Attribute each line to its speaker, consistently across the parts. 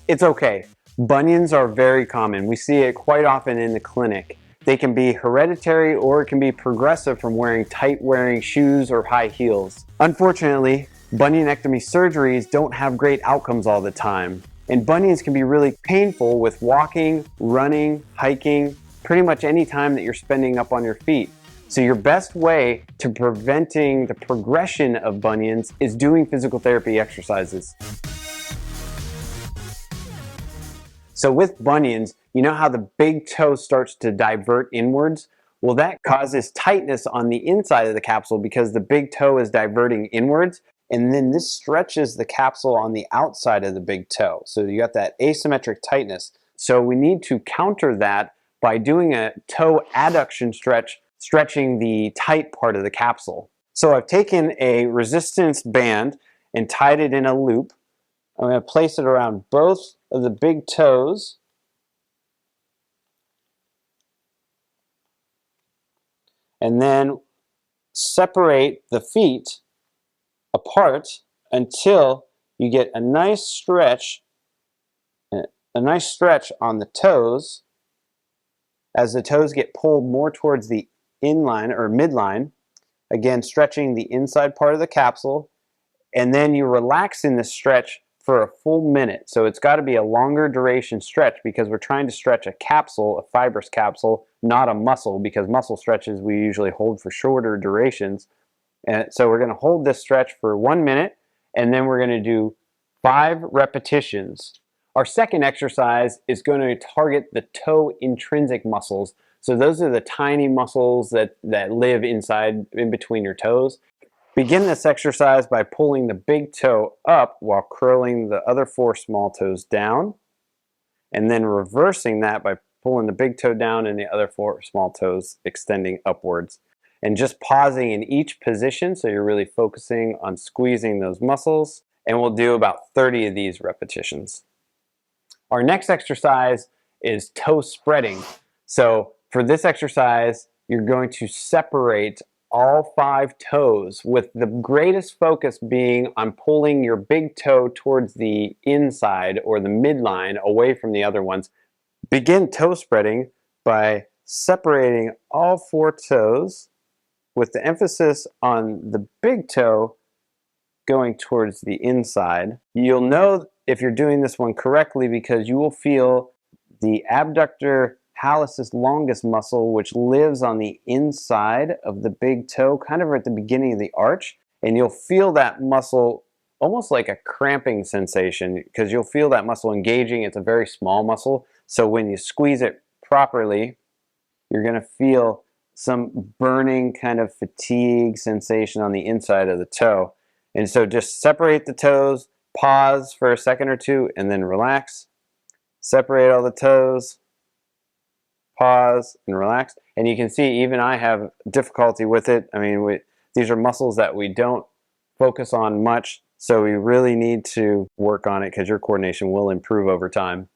Speaker 1: It's okay. Bunions are very common. We see it quite often in the clinic. They can be hereditary or it can be progressive from wearing tight-wearing shoes or high heels. Unfortunately, bunionectomy surgeries don't have great outcomes all the time. And bunions can be really painful with walking, running, hiking, pretty much any time that you're spending up on your feet. So your best way to preventing the progression of bunions is doing physical therapy exercises. So with bunions, you know how the big toe starts to divert inwards? Well, that causes tightness on the inside of the capsule because the big toe is diverting inwards, and then this stretches the capsule on the outside of the big toe. So you got that asymmetric tightness. So we need to counter that by doing a toe adduction stretch, stretching the tight part of the capsule. So I've taken a resistance band and tied it in a loop. I'm going to place it around both of the big toes. And then separate the feet apart until you get a nice stretch on the toes as the toes get pulled more towards the inline or midline. Again, stretching the inside part of the capsule. And then you relax in this stretch for a full minute. So it's got to be a longer duration stretch because we're trying to stretch a capsule, a fibrous capsule, not a muscle, because muscle stretches we usually hold for shorter durations. And so we're going to hold this stretch for 1 minute, and then we're going to do 5 repetitions. Our second exercise is going to target the toe intrinsic muscles. So those are the tiny muscles that live inside, in between your toes. Begin this exercise by pulling the big toe up while curling the other 4 small toes down, and then reversing that by pulling the big toe down and the other 4 small toes extending upwards. And just pausing in each position so you're really focusing on squeezing those muscles. And we'll do about 30 of these repetitions. Our next exercise is toe spreading. So for this exercise, you're going to separate all 5 toes, with the greatest focus being on pulling your big toe towards the inside or the midline away from the other ones. Begin toe spreading by separating all 4 toes with the emphasis on the big toe going towards the inside. You'll know if you're doing this one correctly because you will feel the abductor hallucis longus muscle, which lives on the inside of the big toe, kind of at the beginning of the arch, and you'll feel that muscle almost like a cramping sensation because you'll feel that muscle engaging. It's a very small muscle, so when you squeeze it properly, you're going to feel some burning kind of fatigue sensation on the inside of the toe. And so just separate the toes, pause for a second or two, and then relax. Separate all the toes, pause, and relax. And you can see even I have difficulty with it. I mean, these are muscles that we don't focus on much, so we really need to work on it because your coordination will improve over time.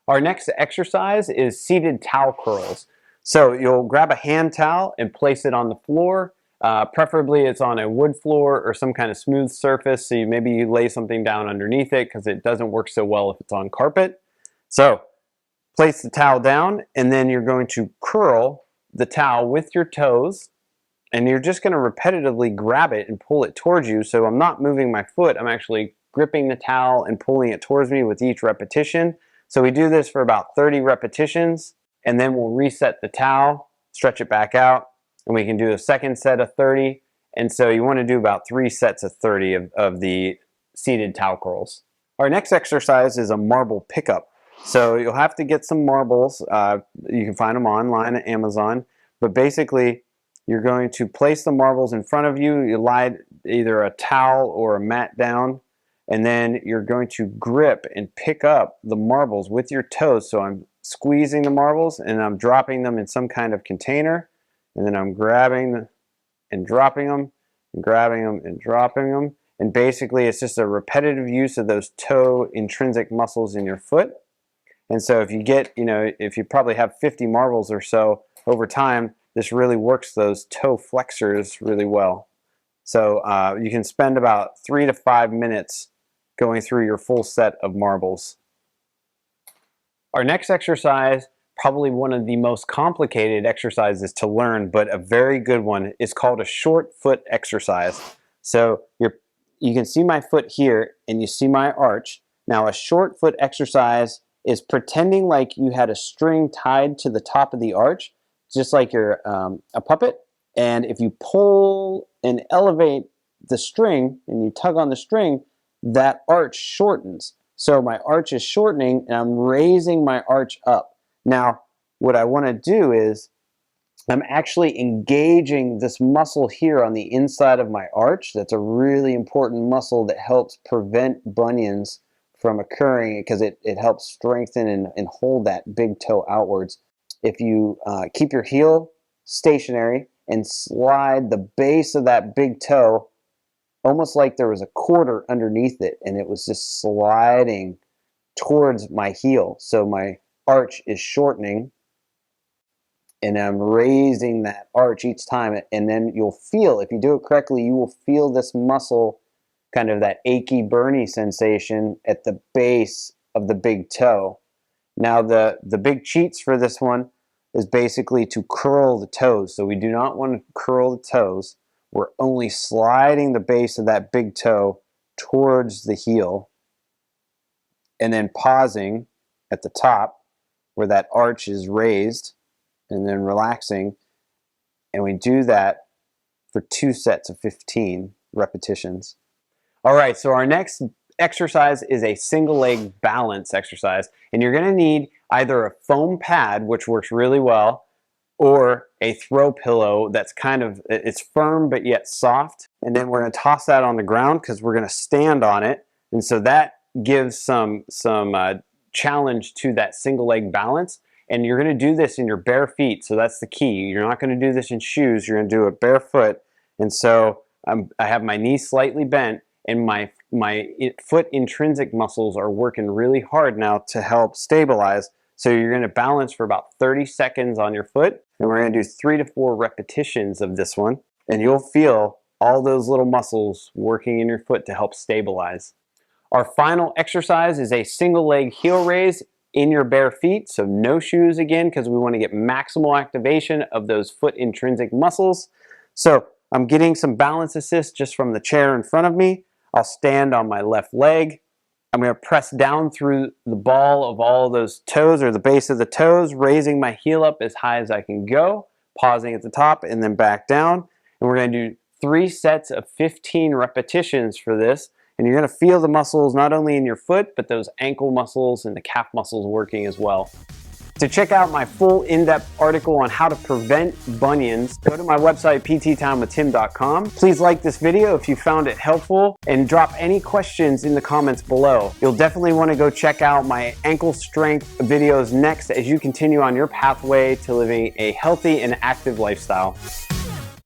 Speaker 1: Our next exercise is seated towel curls. So you'll grab a hand towel and place it on the floor. Preferably it's on a wood floor or some kind of smooth surface, so maybe you lay something down underneath it because it doesn't work so well if it's on carpet. So place the towel down, and then you're going to curl the towel with your toes, and you're just going to repetitively grab it and pull it towards you. So I'm not moving my foot, I'm actually gripping the towel and pulling it towards me with each repetition. So we do this for about 30 repetitions, and then we'll reset the towel, stretch it back out, and we can do a second set of 30. And so you want to do about 3 sets of 30 of the seated towel curls. Our next exercise is a marble pickup. So you'll have to get some marbles. You can find them online at Amazon. But basically, you're going to place the marbles in front of you. You lie either a towel or a mat down. And then you're going to grip and pick up the marbles with your toes. So I'm squeezing the marbles and I'm dropping them in some kind of container. And then I'm grabbing them and dropping them, and grabbing them and dropping them. And basically, it's just a repetitive use of those toe intrinsic muscles in your foot. And so if you get, if you probably have 50 marbles or so over time, this really works those toe flexors really well. So you can spend about 3 to 5 minutes going through your full set of marbles. Our next exercise, probably one of the most complicated exercises to learn, but a very good one, is called a short foot exercise. So you can see my foot here and you see my arch. Now a short foot exercise is pretending like you had a string tied to the top of the arch, just like you're a puppet. And if you pull and elevate the string and you tug on the string, that arch shortens. So my arch is shortening and I'm raising my arch up. Now, what I want to do is I'm actually engaging this muscle here on the inside of my arch. That's a really important muscle that helps prevent bunions from occurring because it helps strengthen and hold that big toe outwards. If you keep your heel stationary and slide the base of that big toe almost like there was a quarter underneath it and it was just sliding towards my heel. So my arch is shortening and I'm raising that arch each time, and then you'll feel, if you do it correctly, you will feel this muscle, kind of that achy burny sensation at the base of the big toe. Now the big cheats for this one is basically to curl the toes. So we do not want to curl the toes. We're only sliding the base of that big toe towards the heel and then pausing at the top where that arch is raised and then relaxing. And we do that for 2 sets of 15 repetitions. All right, so our next exercise is a single leg balance exercise. And you're gonna need either a foam pad, which works really well, or a throw pillow that's it's firm but yet soft. And then we're gonna toss that on the ground because we're gonna stand on it. And so that gives some challenge to that single leg balance. And you're gonna do this in your bare feet. So that's the key. You're not gonna do this in shoes. You're gonna do it barefoot. And so I have my knee slightly bent and my foot intrinsic muscles are working really hard now to help stabilize. So you're going to balance for about 30 seconds on your foot, and we're going to do 3 to 4 repetitions of this one, and you'll feel all those little muscles working in your foot to help stabilize. Our final exercise is a single leg heel raise in your bare feet, so no shoes again, because we want to get maximal activation of those foot intrinsic muscles. So I'm getting some balance assist just from the chair in front of me. I'll stand on my left leg. I'm going to press down through the ball of all of those toes, or the base of the toes, raising my heel up as high as I can go, pausing at the top and then back down. And we're going to do 3 sets of 15 repetitions for this. And you're going to feel the muscles not only in your foot, but those ankle muscles and the calf muscles working as well. To check out my full in-depth article on how to prevent bunions, go to my website, pttimewithtim.com. Please like this video if you found it helpful and drop any questions in the comments below. You'll definitely want to go check out my ankle strength videos next as you continue on your pathway to living a healthy and active lifestyle.